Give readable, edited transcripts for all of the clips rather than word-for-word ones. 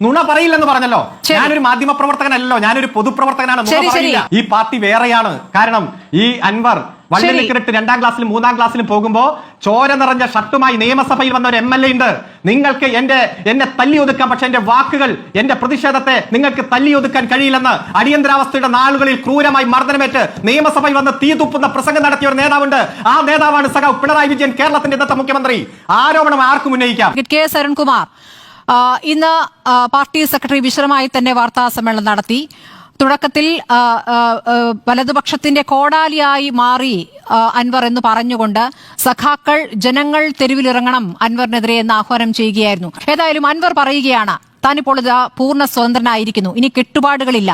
നുണ പറയില്ലെന്ന് പറഞ്ഞല്ലോ. ഞാനൊരു മാധ്യമ പ്രവർത്തകനല്ലോ, ഞാനൊരു പൊതുപ്രവർത്തകനാണ്. നുണ പറയില്ല. ഈ പാർട്ടി വേറെയാണ്. കാരണം ഈ അൻവർ വള്ളിലിക്കിട്ട് 2ാം ക്ലാസ്സിലും 3ാം ക്ലാസ്സിലും പോകുമ്പോ ചോര നിറഞ്ഞ ഷർട്ടുമായി നിയമസഭയിൽ വന്ന ഒരു MLA ഉണ്ട്. നിങ്ങൾക്ക് എന്നെ തല്ലി ഒതുക്കാം, പക്ഷെ എന്റെ വാക്കുകൾ, എന്റെ പ്രതിഷേധത്തെ നിങ്ങൾക്ക് തല്ലി ഒതുക്കാൻ കഴിയില്ലെന്ന് അടിയന്തരാവസ്ഥയുടെ നാളുകളിൽ ക്രൂരമായി മർദ്ദനമേറ്റ് നിയമസഭയിൽ വന്ന് തീ തുപ്പുന്ന പ്രസംഗം നടത്തിയ ഒരു നേതാവുണ്ട്. ആ നേതാവാണ് സഖാവ് പിണറായി വിജയൻ, കേരളത്തിന്റെ ഇന്നത്തെ മുഖ്യമന്ത്രി. ആരോപണം ആർക്കും ഉന്നയിക്കാം. കെ സരൺകുമാർ ഇന്ന് പാർട്ടി സെക്രട്ടറി വിശദമായി തന്നെ വാർത്താ സമ്മേളനം നടത്തി. തുടക്കത്തിൽ വലതുപക്ഷത്തിന്റെ കോടാലിയായി മാറി അൻവർ എന്ന് പറഞ്ഞുകൊണ്ട് സഖാക്കൾ, ജനങ്ങൾ തെരുവിലിറങ്ങണം അൻവറിനെതിരെ എന്ന് ആഹ്വാനം ചെയ്യുകയായിരുന്നു. ഏതായാലും അൻവർ പറയുകയാണ്, താനിപ്പോൾ ഇത് പൂർണ്ണ സ്വതന്ത്രനായിരിക്കുന്നു, ഇനി കെട്ടുപാടുകളില്ല,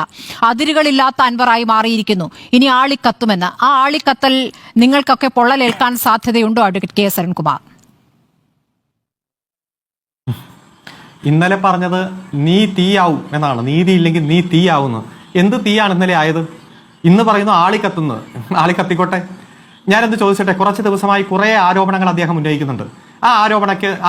അതിരുകളില്ലാത്ത അൻവറായി മാറിയിരിക്കുന്നു, ഇനി ആളിക്കത്തുമെന്ന്. ആ ആളിക്കത്തൽ നിങ്ങൾക്കൊക്കെ പൊള്ളലേൽക്കാൻ സാധ്യതയുണ്ടോ അഡ്വക്കേറ്റ് കെ സരൺകുമാർ? ഇന്നലെ പറഞ്ഞത് നീ തീയാവും എന്നാണ്. നീതി ഇല്ലെങ്കിൽ നീ തീയാവുന്നു. എന്ത് തീയാണ് ഇന്നലെ ആയത്? ഇന്ന് പറയുന്നു ആളിക്കത്തുന്നു. ആളിക്കത്തിക്കോട്ടെ. ഞാനെന്ത് ചോദിച്ചോട്ടെ, കുറച്ച് ദിവസമായി കുറെ ആരോപണങ്ങൾ അദ്ദേഹം ഉന്നയിക്കുന്നുണ്ട്. ആ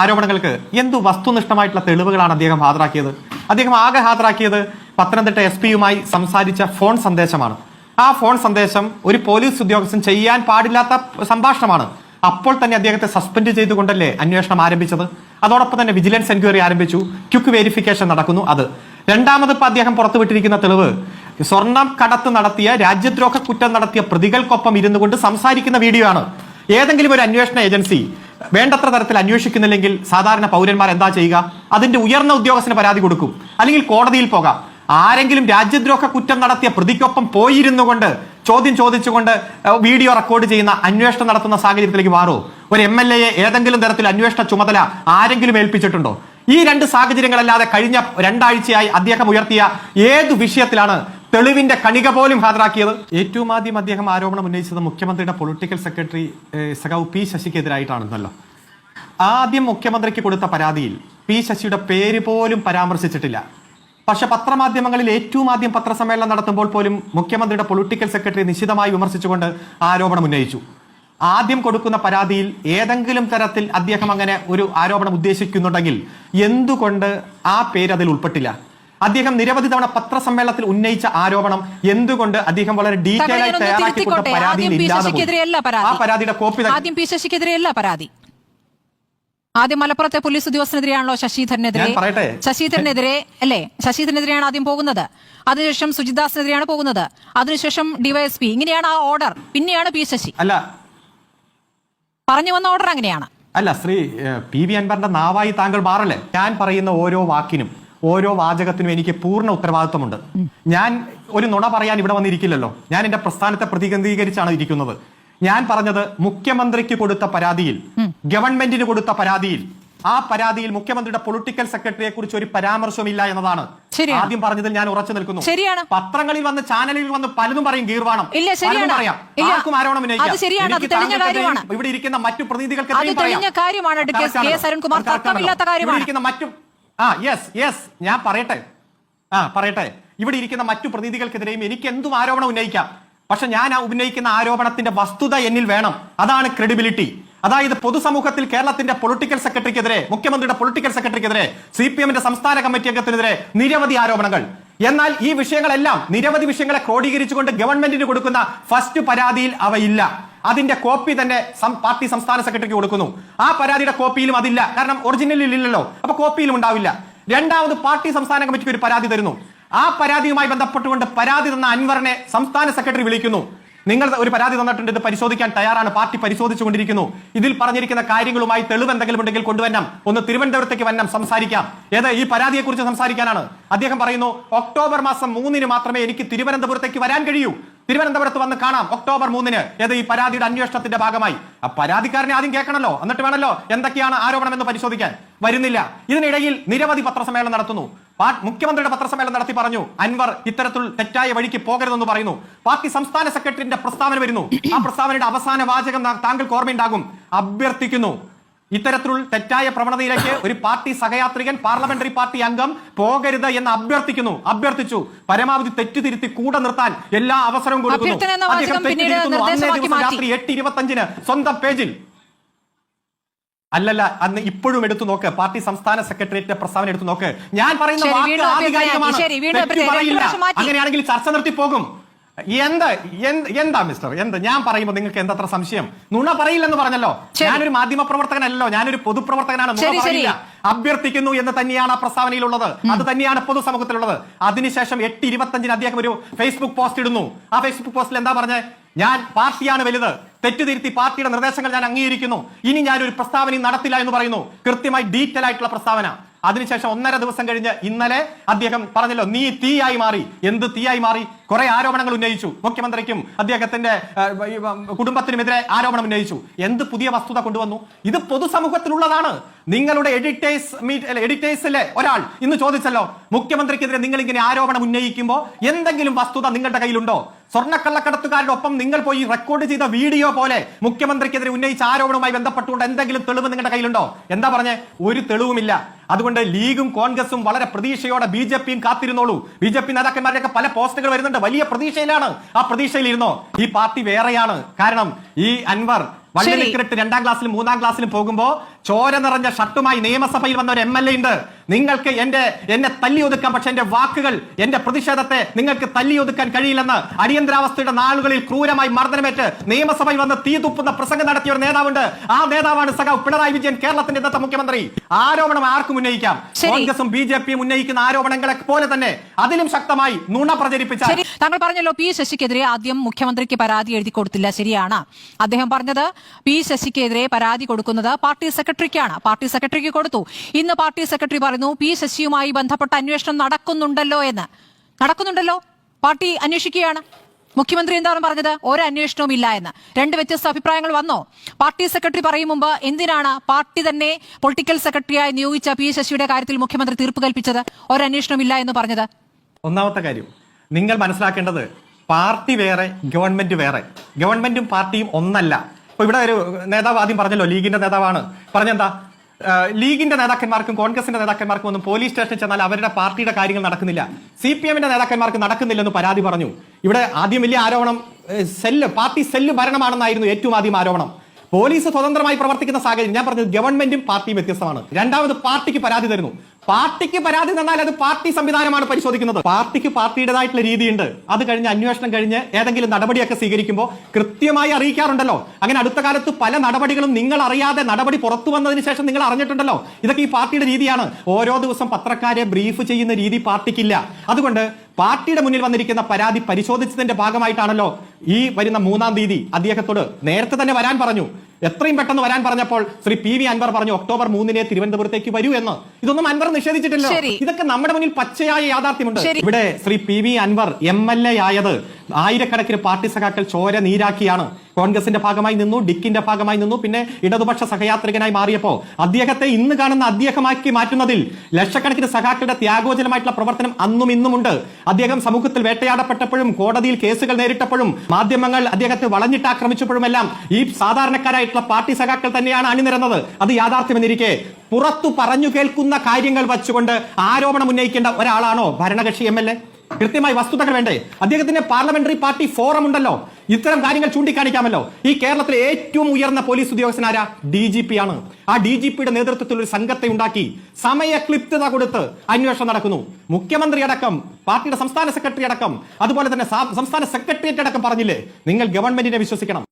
ആരോപണങ്ങൾക്ക് എന്തു വസ്തുനിഷ്ഠമായിട്ടുള്ള തെളിവുകളാണ് അദ്ദേഹം ഹാജരാക്കിയത്? അദ്ദേഹം ആകെ ഹാജരാക്കിയത് പത്തനംതിട്ട SP-യുമായി സംസാരിച്ച ഫോൺ സന്ദേശമാണ്. ആ ഫോൺ സന്ദേശം ഒരു പോലീസ് ഉദ്യോഗസ്ഥൻ ചെയ്യാൻ പാടില്ലാത്ത സംഭാഷണമാണ്. അപ്പോൾ തന്നെ അദ്ദേഹത്തെ സസ്പെൻഡ് ചെയ്തുകൊണ്ടല്ലേ അന്വേഷണം ആരംഭിച്ചത്. അതോടൊപ്പം തന്നെ വിജിലൻസ് എൻക്വയറി ആരംഭിച്ചു, ക്വിക്ക് വെരിഫിക്കേഷൻ നടക്കുന്നു. അത് രണ്ടാമത് ഇപ്പൊ അദ്ദേഹം പുറത്തുവിട്ടിരിക്കുന്ന തെളിവ് സ്വർണം കടത്ത് നടത്തിയ, രാജ്യദ്രോഹ കുറ്റം നടത്തിയ പ്രതികൾക്കൊപ്പം ഇരുന്നു കൊണ്ട് സംസാരിക്കുന്ന വീഡിയോ ആണ്. ഏതെങ്കിലും ഒരു അന്വേഷണ ഏജൻസി വേണ്ടത്ര തരത്തിൽ അന്വേഷിക്കുന്നില്ലെങ്കിൽ സാധാരണ പൗരന്മാർ എന്താ ചെയ്യുക? അതിന്റെ ഉയർന്ന ഉദ്യോഗസ്ഥന് പരാതി കൊടുക്കും, അല്ലെങ്കിൽ കോടതിയിൽ പോകാം. ആരെങ്കിലും രാജ്യദ്രോഹ കുറ്റം നടത്തിയ പ്രതിക്കൊപ്പം പോയിരുന്നു കൊണ്ട് ചോദ്യം ചോദിച്ചുകൊണ്ട് വീഡിയോ റെക്കോർഡ് ചെയ്യുന്ന, അന്വേഷണം നടത്തുന്ന സാഹചര്യത്തിലേക്ക് മാറോ? ഒരു MLA ഏതെങ്കിലും തരത്തിൽ അന്വേഷണ ചുമതല ആരെങ്കിലും ഏൽപ്പിച്ചിട്ടുണ്ടോ? ഈ രണ്ട് സാഹചര്യങ്ങളല്ലാതെ കഴിഞ്ഞ 2 ആഴ്ചയായി അദ്ദേഹം ഉയർത്തിയ ഏതു വിഷയത്തിലാണ് തെളിവിന്റെ കണിക പോലും ഹാജരാക്കിയത്? ഏറ്റവും ആദ്യം അദ്ദേഹം ആരോപണം ഉന്നയിച്ചത് മുഖ്യമന്ത്രിയുടെ പൊളിറ്റിക്കൽ സെക്രട്ടറി സഖാവ് P ശശിക്കെതിരായിട്ടാണെന്നല്ലോ. ആദ്യം മുഖ്യമന്ത്രിക്ക് കൊടുത്ത പരാതിയിൽ P ശശിയുടെ പേര് പോലും പരാമർശിച്ചിട്ടില്ല. പക്ഷെ പത്രമാധ്യമങ്ങളിൽ ഏറ്റവും ആദ്യം പത്രസമ്മേളനം നടത്തുമ്പോൾ പോലും മുഖ്യമന്ത്രിയുടെ പൊളിറ്റിക്കൽ സെക്രട്ടറി നിശിതമായി വിമർശിച്ചുകൊണ്ട് ആരോപണം ഉന്നയിച്ചു. ആദ്യം കൊടുക്കുന്ന പരാതിയിൽ ഏതെങ്കിലും തരത്തിൽ അദ്ദേഹം അങ്ങനെ ഒരു ആരോപണം ഉദ്ദേശിക്കുന്നുണ്ടെങ്കിൽ എന്തുകൊണ്ട് ആ പേര് അതിൽ ഉൾപ്പെട്ടില്ല? അദ്ദേഹം നിരവധി തവണ പത്രസമ്മേളനത്തിൽ ഉന്നയിച്ച ആരോപണം എന്തുകൊണ്ട് അദ്ദേഹം വളരെ ഡീറ്റെയിൽ ആയി തയ്യാറാക്കി കൊടുത്ത പരാതിയിൽ ഇല്ലാതെ പോയി? ആ പരാതിയുടെ കോപ്പി ആദ്യം P ശശിക്കെതിരെയല്ല പരാതി. ആദ്യം മലപ്പുറത്തെ പോലീസ് ഉദ്യോഗസ്ഥനെതിരെയാണല്ലോ ശശിധരനെതിരെ അല്ലേ? ശശിധരനെതിരെയാണ് ആദ്യം പോകുന്നത്. അതിനുശേഷം സുജിദാസിനെതിരെയാണ് പോകുന്നത്. അതിനുശേഷം DYSP. ഇങ്ങനെയാണ് ആ ഓർഡർ. പിന്നെയാണ് P ശശി. അല്ല, പറഞ്ഞു വന്ന ഓർഡർ അങ്ങനെയാണ്. അല്ല, ശ്രീ PV അൻവറിന്റെ നാവായി താങ്കൾ മാറല്ലേ? ഞാൻ പറയുന്ന ഓരോ വാക്കിനും ഓരോ വാചകത്തിനും എനിക്ക് പൂർണ്ണ ഉത്തരവാദിത്വമുണ്ട്. ഞാൻ ഒരു നുണ പറയാൻ ഇവിടെ വന്നിരിക്കില്ലല്ലോ. ഞാൻ എന്റെ പ്രസ്ഥാനത്തെ പ്രതിനിധീകരിച്ചാണ് ഇരിക്കുന്നത്. ഞാൻ പറഞ്ഞത് മുഖ്യമന്ത്രിക്ക് കൊടുത്ത പരാതിയിൽ, ഗവൺമെന്റിന് കൊടുത്ത പരാതിയിൽ, ആ പരാതിയിൽ മുഖ്യമന്ത്രിയുടെ പൊളിറ്റിക്കൽ സെക്രട്ടറിയെ കുറിച്ച് ഒരു പരാമർശമില്ല എന്നതാണ്. ആദ്യം പറഞ്ഞതിൽ ഞാൻ ഉറച്ചു നിൽക്കുന്നു. പത്രങ്ങളിൽ വന്ന്, ചാനലിൽ വന്ന് പലതും പറയും ഗീർവാണം, പറയാം, ആർക്കും ആരോപണം ഉന്നയിക്കാം. ഇവിടെ ഇരിക്കുന്ന മറ്റു പ്രതിനിധികൾക്ക് ഞാൻ പറയട്ടെ, ഇവിടെ ഇരിക്കുന്ന മറ്റു പ്രതിനിധികൾക്കെതിരെയും എനിക്ക് എന്തും ആരോപണം ഉന്നയിക്കാം. പക്ഷെ ഞാൻ ഉന്നയിക്കുന്ന ആരോപണത്തിന്റെ വസ്തുത എന്നിൽ വേണം. അതാണ് ക്രെഡിബിലിറ്റി. അതായത് പൊതുസമൂഹത്തിൽ കേരളത്തിന്റെ പൊളിറ്റിക്കൽ സെക്രട്ടറിക്കെതിരെ, മുഖ്യമന്ത്രിയുടെ പൊളിറ്റിക്കൽ സെക്രട്ടറിക്കെതിരെ, CPM-ന്റെ സംസ്ഥാന കമ്മിറ്റി അംഗത്തിനെതിരെ നിരവധി ആരോപണങ്ങൾ. എന്നാൽ ഈ വിഷയങ്ങളെല്ലാം, നിരവധി വിഷയങ്ങളെ ക്രോഡീകരിച്ചുകൊണ്ട് ഗവൺമെന്റിന് കൊടുക്കുന്ന ഫസ്റ്റ് പരാതിയിൽ അവയില്ല. അതിന്റെ കോപ്പി തന്നെ പാർട്ടി സംസ്ഥാന സെക്രട്ടറിക്ക് കൊടുക്കുന്നു. ആ പരാതിയുടെ കോപ്പിയിലും അതില്ല. കാരണം ഒറിജിനലിൽ ഇല്ലല്ലോ, അപ്പൊ കോപ്പിയിലും ഉണ്ടാവില്ല. രണ്ടാമത് പാർട്ടി സംസ്ഥാന കമ്മിറ്റിക്ക് ഒരു പരാതി തരുന്നു. ആ പരാതിയുമായി ബന്ധപ്പെട്ടുകൊണ്ട് പരാതി തന്ന അൻവറിനെ സംസ്ഥാന സെക്രട്ടറി വിളിക്കുന്നു. നിങ്ങൾ ഒരു പരാതി തന്നിട്ടുണ്ട്, ഇത് പരിശോധിക്കാൻ തയ്യാറാണ്, പാർട്ടി പരിശോധിച്ചുകൊണ്ടിരിക്കുന്നു. ഇതിൽ പറഞ്ഞിരിക്കുന്ന കാര്യങ്ങളുമായി തെളിവ് എന്തെങ്കിലും ഉണ്ടെങ്കിൽ കൊണ്ടുവരണം, ഒന്ന് തിരുവനന്തപുരത്തേക്ക് വരണം, സംസാരിക്കാം. ഈ പരാതിയെ കുറിച്ച് സംസാരിക്കാനാണ്. അദ്ദേഹം പറയുന്നു ഒക്ടോബർ മാസം 3-ന് മാത്രമേ എനിക്ക് തിരുവനന്തപുരത്തേക്ക് വരാൻ കഴിയൂ. തിരുവനന്തപുരത്ത് വന്ന് കാണാം ഒക്ടോബർ 3-ന്. ഈ പരാതിയുടെ അന്വേഷണത്തിന്റെ ഭാഗമായി ആ പരാതിക്കാരനെ ആദ്യം കേൾക്കണമല്ലോ, എന്നിട്ട് വേണമല്ലോ എന്തൊക്കെയാണ് ആരോപണം എന്ന് പരിശോധിക്കാൻ. വരുന്നില്ല. ഇതിനിടയിൽ നിരവധി പത്രസമ്മേളനം നടത്തുന്നു. മുഖ്യമന്ത്രിയുടെ പത്രസമ്മേളനം നടത്തി പറഞ്ഞു അൻവർ ഇത്തരത്തിൽ തെറ്റായ വഴിക്ക് പോകരുതെന്ന് പറയുന്നു. പാർട്ടി സംസ്ഥാന സെക്രട്ടറിയുടെ പ്രസ്താവന വരുന്നു. ആ പ്രസ്താവനയുടെ അവസാന വാചകം താങ്കൾക്ക് ഓർമ്മയുണ്ടാകും. അഭ്യർത്ഥിക്കുന്നു, ഇത്തരത്തിലുള്ള തെറ്റായ പ്രവണതയിലേക്ക് ഒരു പാർട്ടി സഹയാത്രികൻ, പാർലമെന്ററി പാർട്ടി അംഗം പോകരുത് എന്ന് അഭ്യർത്ഥിച്ചു. പരമാവധി തെറ്റുതിരുത്തി കൂടെ നിർത്താൻ എല്ലാ അവസരവും കൊടുക്കുന്നു. അദ്ദേഹം തെറ്റുതിരുത്തുന്നു. അന്നേ ദിവസം രാത്രി 8:25-ന് സ്വന്തം പേജിൽ അല്ലല്ല, അന്ന് ഇപ്പോഴും എടുത്തു നോക്ക്, പാർട്ടി സംസ്ഥാന സെക്രട്ടേറിയറ്റിന്റെ പ്രസ്താവന എടുത്തു നോക്ക്. ഞാൻ പറയുന്ന ശരി, വാക്ക് വീണ്ടും ആധികാരികമാണ്. ശരി, വീണ്ടും തെറ്റ് പറയില്ല. രണ്ട് വർഷം മാറ്റി. അങ്ങനെയാണെങ്കിൽ ചർച്ച നിർത്തി പോകും. എന്താ മിസ്റ്റർ ഞാൻ പറയുമ്പോൾ നിങ്ങൾക്ക് എന്തത്ര സംശയം? നുണ പറയില്ലെന്ന് പറഞ്ഞല്ലോ. ഞാനൊരു മാധ്യമ പ്രവർത്തകനല്ലോ, ഞാനൊരു പൊതുപ്രവർത്തകനാണ്. നുണ പറയില്ല. അഭ്യർത്ഥിക്കുന്നു എന്ന് തന്നെയാണ് ആ പ്രസ്താവനയിലുള്ളത്. അത് തന്നെയാണ് പൊതുസമൂഹത്തിലുള്ളത്. അതിനുശേഷം 8:25 അദ്ദേഹം ഒരു ഫേസ്ബുക്ക് പോസ്റ്റ് ഇടുന്നു. ആ ഫേസ്ബുക്ക് പോസ്റ്റിൽ എന്താ പറഞ്ഞത്? ഞാൻ പാർട്ടിയാണ് വലുത്, തെറ്റുതിരുത്തി പാർട്ടിയുടെ നിർദ്ദേശങ്ങൾ ഞാൻ അംഗീകരിക്കുന്നു, ഇനി ഞാനൊരു പ്രസ്താവനയും നടത്തില്ല എന്ന് പറയുന്നു. കൃത്യമായി ഡീറ്റെയിൽ ആയിട്ടുള്ള പ്രസ്താവന. അതിനുശേഷം 1.5 ദിവസം കഴിഞ്ഞ് ഇന്നലെ അദ്ദേഹം പറഞ്ഞല്ലോ, നീ തീയായി മാറി. എന്ത് തീയായി മാറി? കുറെ ആരോപണങ്ങൾ ഉന്നയിച്ചു. മുഖ്യമന്ത്രിക്കും അദ്ദേഹത്തിന്റെ കുടുംബത്തിനുമെതിരെ ആരോപണം ഉന്നയിച്ചു. എന്ത് പുതിയ വസ്തുത കൊണ്ടുവന്നു? ഇത് പൊതുസമൂഹത്തിലുള്ളതാണ്. നിങ്ങളുടെ എഡിറ്റേഴ്സിലെ ഒരാൾ ഇന്ന് ചോദിച്ചല്ലോ, മുഖ്യമന്ത്രിക്കെതിരെ നിങ്ങൾ ഇങ്ങനെ ആരോപണം ഉന്നയിക്കുമ്പോൾ എന്തെങ്കിലും വസ്തുത നിങ്ങളുടെ കയ്യിലുണ്ടോ? സ്വർണ്ണക്കള്ളക്കടത്തുകാരുടെ ഒപ്പം നിങ്ങൾ പോയി റെക്കോർഡ് ചെയ്ത വീഡിയോ പോലെ മുഖ്യമന്ത്രിക്കെതിരെ ഉന്നയിച്ച ആരോപണവുമായി ബന്ധപ്പെട്ടുകൊണ്ട് എന്തെങ്കിലും തെളിവ് നിങ്ങളുടെ കയ്യിലുണ്ടോ? എന്താ പറഞ്ഞേ? ഒരു തെളിവുമില്ല. അതുകൊണ്ട് ലീഗും കോൺഗ്രസും വളരെ പ്രതീക്ഷയോടെ BJPയും കാത്തിരുന്നോളൂ. BJP നേതാക്കന്മാരുടെയൊക്കെ പല പോസ്റ്റുകൾ വരുന്നുണ്ട്. വലിയ പ്രതീക്ഷയിലാണ്. ആ പ്രതീക്ഷയിൽ ഇരുന്നോ. ഈ പാർട്ടി വേറെയാണ്. കാരണം ഈ അൻവർ വള്ളിലിക്കിട്ട് 2ാം ക്ലാസ്സിലും 3ാം ക്ലാസ്സിലും പോകുമ്പോ ചോര നിറഞ്ഞ ഷർട്ടുമായി നിയമസഭയിൽ വന്ന ഒരു MLA ഉണ്ട്. നിങ്ങൾക്ക് എന്നെ തല്ലിയൊതുക്കാൻ, പക്ഷെ എന്റെ വാക്കുകൾ, എന്റെ പ്രതിഷേധത്തെ നിങ്ങൾക്ക് തല്ലിയൊതുക്കാൻ കഴിയില്ലെന്ന് അടിയന്തരാവസ്ഥയുടെ നാളുകളിൽ ക്രൂരമായി മർദ്ദനമേറ്റ് നിയമസഭയിൽ വന്ന് തീ തുപ്പുന്ന പ്രസംഗം നടത്തിയ ഒരു നേതാവുണ്ട്. ആ നേതാവാണ് സഖാവ് പിണറായി വിജയൻ, കേരളത്തിന്റെ ഇന്നത്തെ മുഖ്യമന്ത്രി. ആരോപണം ആർക്കും ഉന്നയിക്കാം. കോൺഗ്രസും BJPയും ഉന്നയിക്കുന്ന ആരോപണങ്ങളെ പോലെ തന്നെ അതിലും ശക്തമായി നുണ പ്രചരിപ്പിച്ച. താങ്കൾ പറഞ്ഞല്ലോ P ശശിക്കെതിരെ ആദ്യം മുഖ്യമന്ത്രിക്ക് പരാതി എഴുതി കൊടുത്തില്ല. ശരിയാണ്. അദ്ദേഹം പറഞ്ഞത് P ശശിക്കെതിരെ പരാതി കൊടുക്കുന്നത് പാർട്ടി സെക്രട്ടറിക്കാണ്. പാർട്ടി സെക്രട്ടറിക്ക് കൊടുത്തു. ഇന്ന് പാർട്ടി സെക്രട്ടറി പറയുന്നു P ശശിയുമായി ബന്ധപ്പെട്ട അന്വേഷണം നടക്കുന്നുണ്ടല്ലോ എന്ന്. നടക്കുന്നുണ്ടല്ലോ, പാർട്ടി അന്വേഷിക്കുകയാണ്. മുഖ്യമന്ത്രി എന്താണ് പറഞ്ഞത്? ഒരു അന്വേഷണവും ഇല്ല എന്ന്. 2 വ്യത്യസ്ത അഭിപ്രായങ്ങൾ വന്നോ? പാർട്ടി സെക്രട്ടറി പറയും മുമ്പ് എന്തിനാണ് പാർട്ടി തന്നെ പൊളിറ്റിക്കൽ സെക്രട്ടറിയായി നിയോഗിച്ച P ശശിയുടെ കാര്യത്തിൽ മുഖ്യമന്ത്രി തീർപ്പ് കൽപ്പിച്ചത്? ഒരു അന്വേഷണവും ഇല്ല എന്ന് പറഞ്ഞത്? ഒന്നാമത്തെ കാര്യം നിങ്ങൾ മനസ്സിലാക്കേണ്ടത്, പാർട്ടി വേറെ, ഗവൺമെന്റ് വേറെ. ഗവൺമെന്റും പാർട്ടിയും ഒന്നല്ല. ഇപ്പൊ ഇവിടെ ഒരു നേതാവ് ആദ്യം പറഞ്ഞല്ലോ, ലീഗിന്റെ നേതാവാണ്. പറഞ്ഞെന്താ? ലീഗിന്റെ നേതാക്കന്മാർക്കും കോൺഗ്രസിന്റെ നേതാക്കന്മാർക്കും ഒന്നും പോലീസ് സ്റ്റേഷനിൽ ചെന്നാൽ അവരുടെ പാർട്ടിയുടെ കാര്യങ്ങൾ നടക്കുന്നില്ല. CPMന്റെ നേതാക്കന്മാർക്ക് നടക്കുന്നില്ലെന്ന് പരാതി പറഞ്ഞു. ഇവിടെ ആദ്യം വലിയ ആരോപണം പാർട്ടി സെല്ല് ഭരണമാണെന്നായിരുന്നു ഏറ്റവും ആദ്യം ആരോപണം. പോലീസ് സ്വതന്ത്രമായി പ്രവർത്തിക്കുന്ന സാഹചര്യം. ഞാൻ പറഞ്ഞത് ഗവൺമെന്റും പാർട്ടിയും വ്യത്യസ്തമാണ്. രണ്ടാമത് പാർട്ടിക്ക് പരാതി തരുന്നു. പാർട്ടിക്ക് പരാതി തന്നാൽ അത് പാർട്ടി സംവിധാനമാണ് പരിശോധിക്കുന്നത്. പാർട്ടിക്ക് പാർട്ടിയുടേതായിട്ടുള്ള രീതിയുണ്ട്. അത് കഴിഞ്ഞ് അന്വേഷണം കഴിഞ്ഞ് ഏതെങ്കിലും നടപടിയൊക്കെ സ്വീകരിക്കുമ്പോൾ കൃത്യമായി അറിയിക്കാറുണ്ടല്ലോ. അങ്ങനെ അടുത്ത കാലത്ത് പല നടപടികളും നിങ്ങൾ അറിയാതെ നടപടി പുറത്തു വന്നതിന് ശേഷം നിങ്ങൾ അറിഞ്ഞിട്ടുണ്ടല്ലോ. ഇതൊക്കെ ഈ പാർട്ടിയുടെ രീതിയാണ്. ഓരോ ദിവസം പത്രക്കാരെ ബ്രീഫ് ചെയ്യുന്ന രീതി പാർട്ടിക്കില്ല. അതുകൊണ്ട് പാർട്ടിയുടെ മുന്നിൽ വന്നിരിക്കുന്ന പരാതി പരിശോധിച്ചതിന്റെ ഭാഗമായിട്ടാണല്ലോ ഈ വരുന്ന 3-ാം തീയതി അദ്ദേഹത്തോട് നേരത്തെ തന്നെ വരാൻ പറഞ്ഞു. എത്രയും പെട്ടെന്ന് വരാൻ പറഞ്ഞപ്പോൾ ശ്രീ PV അൻവർ പറഞ്ഞു ഒക്ടോബർ 3-ന് തിരുവനന്തപുരത്തേക്ക് വരൂ എന്ന്. ഇതൊന്നും അൻവർ നിഷേധിച്ചിട്ടില്ല. ഇതൊക്കെ നമ്മുടെ മുന്നിൽ പച്ചയായ യാഥാർത്ഥ്യമുണ്ട്. ഇവിടെ ശ്രീ PV അൻവർ MLA ആയത് ആയിരക്കണക്കിന് പാർട്ടി സഖാക്കൾ ചോര നീരാക്കിയാണ്. കോൺഗ്രസിന്റെ ഭാഗമായി നിന്നു, ഡിക്കിന്റെ ഭാഗമായി നിന്നു, പിന്നെ ഇടതുപക്ഷ സഹയാത്രികനായി മാറിയപ്പോൾ അദ്ദേഹത്തെ ഇന്ന് കാണുന്ന അദ്ദേഹമാക്കി മാറ്റുന്നതിൽ ലക്ഷക്കണക്കിന് സഖാക്കളുടെ ത്യാഗോജലമായിട്ടുള്ള പ്രവർത്തനം അന്നും ഇന്നുമുണ്ട്. അദ്ദേഹം സമൂഹത്തിൽ വേട്ടയാടപ്പെട്ടപ്പോഴും കോടതിയിൽ കേസുകൾ നേരിട്ടപ്പോഴും മാധ്യമങ്ങൾ അദ്ദേഹത്തെ വളഞ്ഞിട്ടാക്രമിച്ചപ്പോഴുമെല്ലാം ഈ സാധാരണക്കാരായിട്ടുള്ള പാർട്ടി സഖാക്കൾ തന്നെയാണ് അണിനിരന്നത്. അത് യാഥാർത്ഥ്യമെന്നിരിക്കെ പുറത്തു പറഞ്ഞു കേൾക്കുന്ന കാര്യങ്ങൾ വച്ചുകൊണ്ട് ആരോപണം ഉന്നയിക്കേണ്ട ഒരാളാണോ ഭരണകക്ഷി MLA? കൃത്യമായി വസ്തുതകൾ വേണ്ടേ? അദ്ദേഹത്തിന്റെ പാർലമെന്ററി പാർട്ടി ഫോറം ഉണ്ടല്ലോ, ഇത്തരം കാര്യങ്ങൾ ചൂണ്ടിക്കാണിക്കാമല്ലോ. ഈ കേരളത്തിലെ ഏറ്റവും ഉയർന്ന പോലീസ് ഉദ്യോഗസ്ഥനാരാ? DGP ആണ്. ആ DGPയുടെ നേതൃത്വത്തിൽ ഒരു സംഘത്തെ ഉണ്ടാക്കി സമയക്ലിപ്തത കൊടുത്ത് അന്വേഷണം നടക്കുന്നു. മുഖ്യമന്ത്രി അടക്കം, പാർട്ടിയുടെ സംസ്ഥാന സെക്രട്ടറി അടക്കം, അതുപോലെ തന്നെ സംസ്ഥാന സെക്രട്ടേറിയറ്റ് അടക്കം പറഞ്ഞില്ലേ, നിങ്ങൾ ഗവൺമെന്റിനെ വിശ്വസിക്കണം.